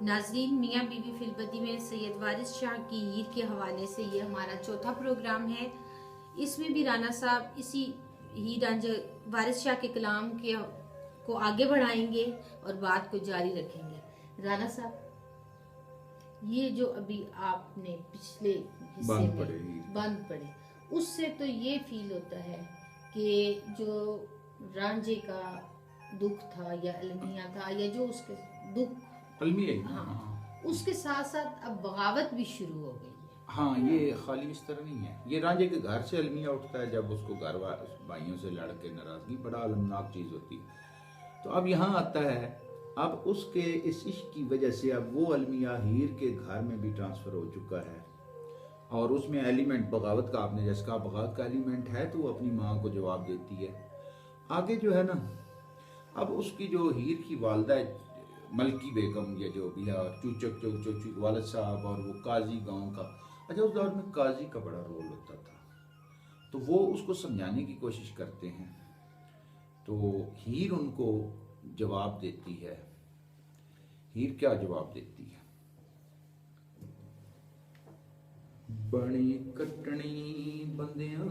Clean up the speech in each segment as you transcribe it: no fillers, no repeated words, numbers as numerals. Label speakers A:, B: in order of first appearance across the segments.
A: नाजरीन, मियाँ बीवी फिल्बदी में सैयद वारिस शाह की हीर के हवाले से ये हमारा चौथा प्रोग्राम है। इसमें भी राना साहब इसी हीर रांझा वारिस शाह के कलाम के को आगे बढ़ाएंगे और बात को जारी रखेंगे। राना साहब, ये जो अभी आपने पिछले हिस्से में बंद पड़े, उससे तो ये फील होता है कि जो रांझे का दुख था या अलमिया था या जो उसके दुख हाँ, उसके साथ साथ अब बगावत भी शुरू हो गई है।
B: हाँ, ये खाली इस तरह नहीं है। ये रांझे के घर से अलमिया उठता है जब उसको घर भाइयों से लड़ के नाराजगी, बड़ा अलमनाक चीज होती है। तो अब यहाँ आता है, अब उसके इस इश्क की वजह से अब वो अलमिया हीर के घर में भी ट्रांसफर हो चुका है और उसमें एलिमेंट बगावत का, आपने जैसे कहा बगावत का एलिमेंट है, तो वो अपनी माँ को जवाब देती है। आगे जो है ना, अब उसकी जो हीर की वालदा है मलकी बेगम या जो भी है, चूचक वालिद साहब और वो काजी गांव का, अच्छा उस दौर में काजी का बड़ा रोल होता था, तो वो उसको समझाने की कोशिश करते हैं। तो हीर उनको जवाब देती है। हीर क्या जवाब देती है? बड़ी कटनी बंदियां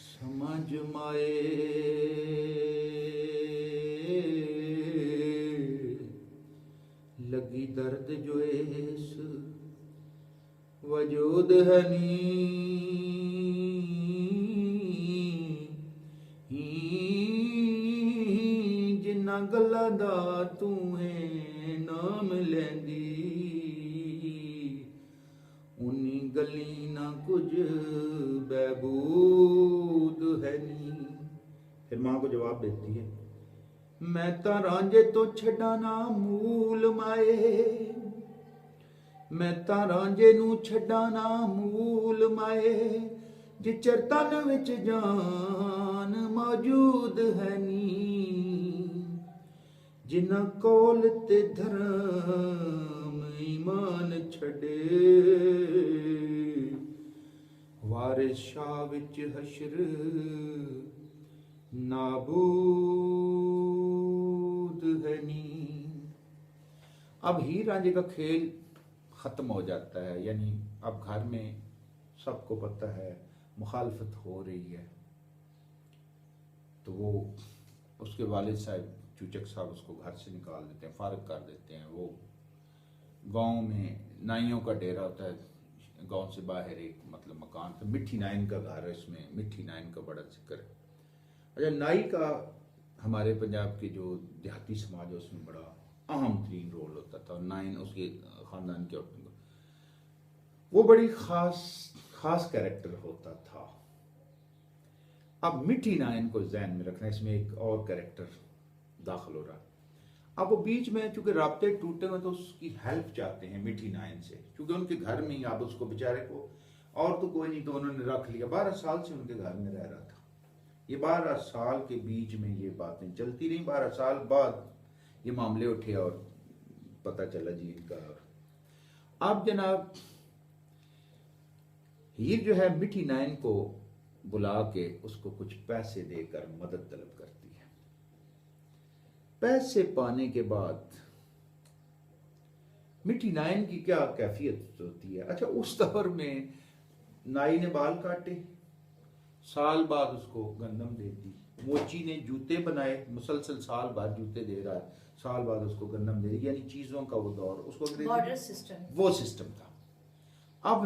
B: समझ माए, लगी दर्द जो इस वजूद है नी, जिन्ना गल्लां दा तू है नाम लैंदी, उन्नी गली ना कुछ बहबूद है नी। फिर मां को जवाब देती है, मैं तां रांझे तो छड्डा ना मूल माए, मैं तां रांझे नू छड्डा ना मूल माए, जिचर तन विच जान मौजूद है नी, जिन्ना कोल ते धर्म ईमान छड़े, वारिस शाह विच हशर नाबूद है नी। अब हीर रांझे का खेल खत्म हो जाता है, यानी अब घर में सबको पता है मुखालफत हो रही है, तो वो उसके वालिद साहब चूचक साहब उसको घर से निकाल देते हैं, फारग कर देते हैं। वो गांव में नाइयों का डेरा होता है, गांव से बाहर एक मतलब मकान था, मिठी नाइन का घर है, इसमें मिठी नाइन का बड़ा जिक्र है। अच्छा, नाई का हमारे पंजाब के जो देहाती समाज है उसमें बड़ा अहम तरीन रोल होता था। नाइन उसके खानदान के वो बड़ी खास कैरेक्टर होता था। अब मिठी नाइन को ज़हन में रखना, इसमें एक और कैरेक्टर दाखिल हो रहा। अब वो बीच में चूंकि राब्ते टूटे हुए, तो उसकी हेल्प चाहते हैं मिठी नाइन से, क्योंकि उनके घर में ही अब उसको बेचारे को और तो कोई नहीं, तो उन्होंने रख लिया। 12 साल से उनके घर में रह रहा था। ये 12 साल के बीच में ये बातें चलती रही। 12 साल बाद ये मामले उठे और पता चला जी इनका। अब जनाब हीर जो है मिठी नाइन को बुला के उसको कुछ पैसे देकर मदद तलब करती है। पैसे पाने के बाद मिठी नाइन की क्या कैफियत होती है? अच्छा, उस दौर में नाई ने बाल काटे, साल बाद उसको गंदम देती, मोची ने जूते बनाए, मुसलसल साल बाद जूते दे रहा है, साल बाद उसको गंदम दे रही, यानी चीजों का वो दौर, उसको
A: बॉर्डर सिस्टम,
B: वो सिस्टम था। अब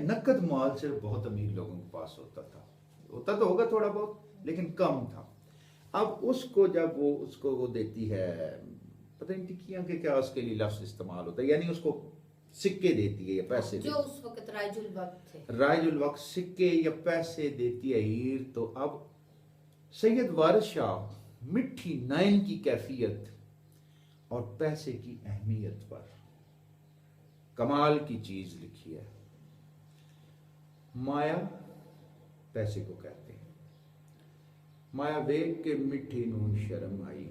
B: नकद माल सिर्फ बहुत अमीर लोगों के पास होता तो होगा थोड़ा बहुत, लेकिन कम था। अब उसको जब वो उसको वो देती है, पता नहीं टिकियां के क्या उसके लिए लफ्ज इस्तेमाल होता है, यानी उसको सिक्के देती है या पैसे
A: जो उस वक्त राइजुल वक्त थे,
B: राइजुल वक्त सिक्के या पैसे देती है हीर। तो अब सैयद वारिस शाह मिठी नाइन की कैफियत और पैसे की अहमियत पर कमाल की चीज लिखी है। माया पैसे को कहते हैं। माया वेख के मिठी नू शर्म आई,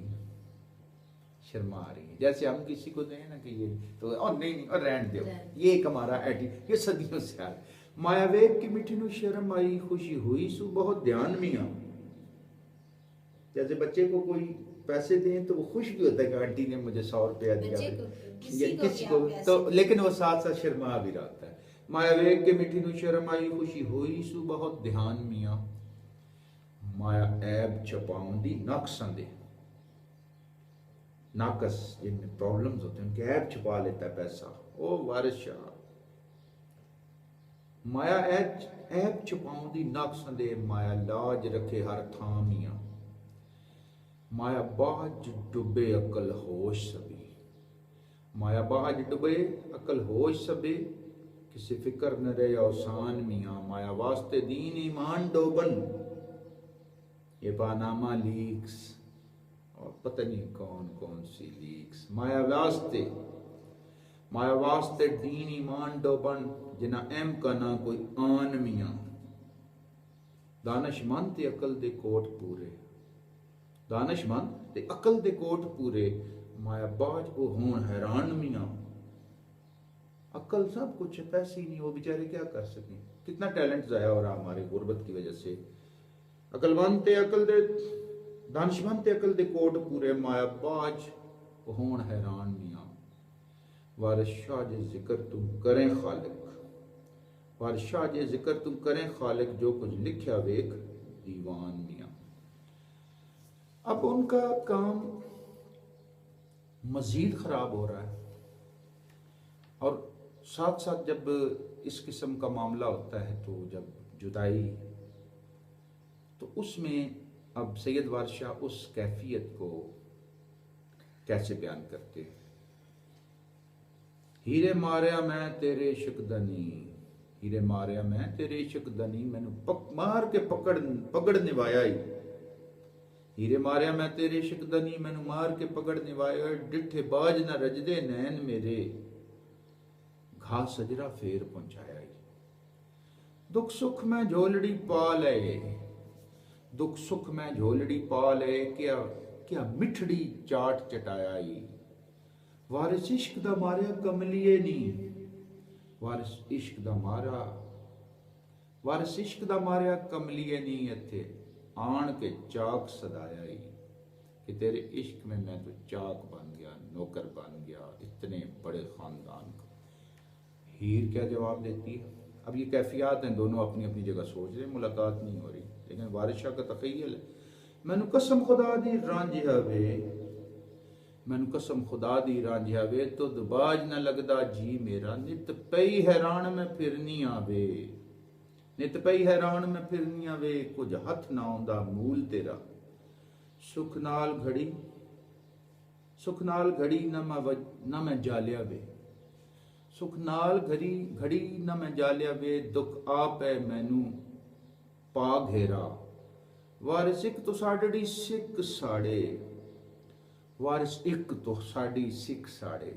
B: शर्मा आ रही है। जैसे हम किसी को दें ना कि ये तो और नहीं और रहन दो, ये एक हमारा एटीट्यूड, ये सदियों से आ माया वेख के मिठी नू शर्म आई, खुशी हुई सु बहुत ध्यान मियां। जैसे बच्चे को कोई पैसे दें तो वो खुश भी होता है कि आंटी ने मुझे 100 रुपया दिया
A: बच्चे को,
B: या
A: किसी को
B: किसी
A: भी
B: को
A: आप पैसे
B: तो,
A: दें।
B: लेकिन वो साथ साथ शर्मा भी रहता है। माया वेग के मिठी नु शर्म आई खुशी हुई सु बहुत ध्यान मियाँ, माया ऐब छपाउंदी नक्सन दे, नाकस जिनमें प्रॉब्लम्स होते हैं उनके ऐब छुपा लेता है पैसा। ओ वारिस शाह, माया ऐब छुपाउंदी नक्सन दे, माया लाज रखे हर थां मियाँ, माया बाज डुबे अकल होश सभी, माया बाज डुबे अकल होश सबे, किसी फिक्र न रहे औसान मियाँ, माया वास्ते दीन ईमान डोबन, ये पानामा लीक्स और पता नहीं कौन कौन सी लीक्स, माया वास्ते दीन ईमान डोबन, जिना एम का ना कोई आन मियाँ, दानशमंद ते अकल दे कोट पूरे, दानशमंद ते अकल दे कोट पूरे, माया बाज वो होन हैरान मियाँ। अकल सब कुछ है, पैसे ही नहीं, वो बेचारे क्या कर सकें, कितना टैलेंट जाया हो रहा हमारे गुर्बत की वजह से। अकलवंत ते अकल दे, दानशमंद ते अकल दे कोट पूरे, माया बाज वो होन हैरान मियाँ। वारिस शाह जे जिक्र तुम करें खालिक, वारिस शाह जे जिक्र तुम करें खालिक, जो कुछ लिखा वेख दीवान मियाँ। अब उनका काम मजीद खराब हो रहा है और साथ साथ जब इस किस्म का मामला होता है तो जब जुदाई, तो उसमें अब सैयद वारिस शाह उस कैफियत को कैसे बयान करते हैं। हीरे मारिया मैं तेरे इश्क दनी, हीरे मारिया मैं तेरे इश्क दनी, मैनू मार के पकड़ निभाया ही, हीरे मारिया मैं तेरे इश्क दनी, मैनू मार के पकड़ निभाया, डिठे बाज न रजदे नैन मेरे, घा सजरा फेर पहुंचाया ही, दुख सुख में झोलड़ी पा ले, दुख सुख में झोलड़ी पा ले, क्या क्या मिठड़ी चाट चटाया ही, वारिस इश्क दा मारिया कमलिए नी, वारिस इश्क दा मारा, वारिस इश्क दा मारिया कमलिए नी, इत्थे आन के चाक सदाया ही, कि तेरे इश्क में मैं तो चाक बन गया, नौकर बन गया, इतने बड़े खानदान का। हीर क्या जवाब देती है। अब ये कैफियत हैं, दोनों अपनी अपनी जगह सोच रहे, मुलाकात नहीं हो रही, लेकिन वारिस शाह का तखय्युल है। मैनू कसम खुदा दी रांझिया वे, मैनू कसम खुदा दी रांझिया वे, तो दुबाज न लगदा जी मेरा, नित पई हैरान में फिरनी आवे, नित पई हैरान में फिरनी आवे, कुछ हथ ना आउंदा मूल तेरा, सुख नाल घड़ी ना मैं जालिया वे, सुख नाल घड़ी ना मैं जालिया वे, दुख आप है मैनू पा घेरा, वारिस इक तो साड़ी सिख साड़े, वारिस इक तो साड़ी सिख साड़े,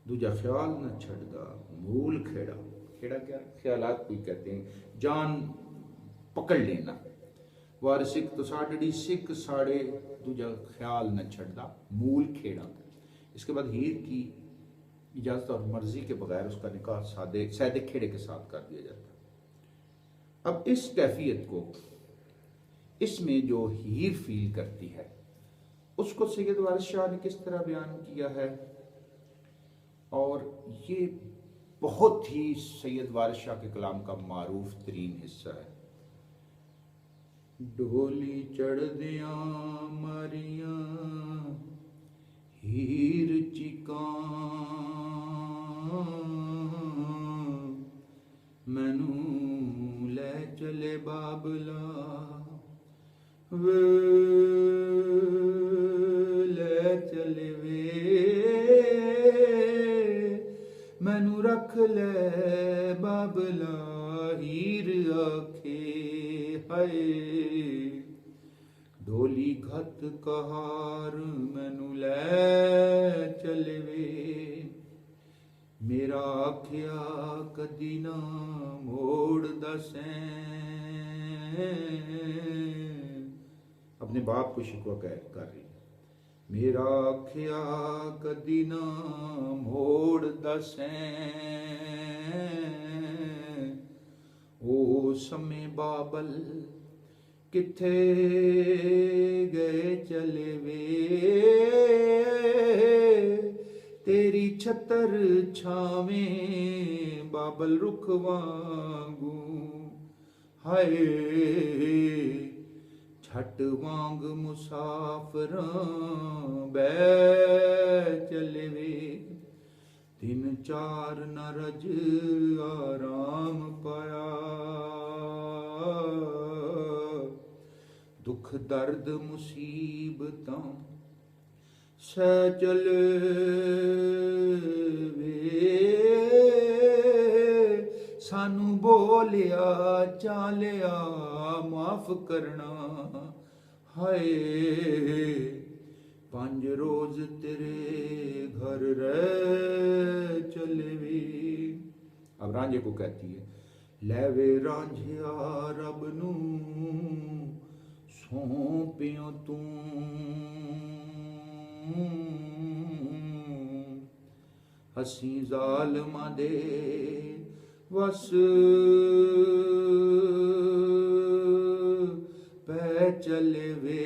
B: दूजा ख्याल न छड़दा मूल खेड़ा, खेड़ा क्या ख्यालात कोई कहते हैं, जान पकड़ लेना, वारिस इक तो साड़ी सिख साड़े, दूजा ख्याल न छड़दा मूल खेड़ा। इसके बाद हीर की इजाजत और मर्जी के बगैर उसका निकाह सादे खेड़े के साथ कर दिया जाता है। अब इस कैफियत को इसमें जो हीर फील करती है उसको सैयद वारिस शाह ने किस तरह बयान किया है, और ये बहुत ही सैयद वारिस शाह के कलाम का मारूफ तरीन हिस्सा है। डोली चढ़ दिया मारिया हीर चिका, मैनू ले चले बाबला, वे ले चले वे, मैनू रख ले बाबला, हीर आखे हाय, डोली घत कहार मैनू ले चले वे, मेरा आख्या कदी ना मोड़ दसें, अपने बाप को शिकवा कर रही, मेरा आख्या कदी ना मोड़ दसें, ओ समय बाबल किथे गए चले वे तेरी छतर छावें बाबल रुख वांगू हाय छट वांग मुसाफरां बै चले वे दिन चार न रज आराम पाया दुख दर्द मुसीबतां सह चले वे सानू बोलिया चालिया माफ करना हाय पंज रोज तेरे घर रह चले वे। अब रांझे को कहती है लैवे रांझिया रब नू सौंपियो तू असी जालमां दे वस पै चले वे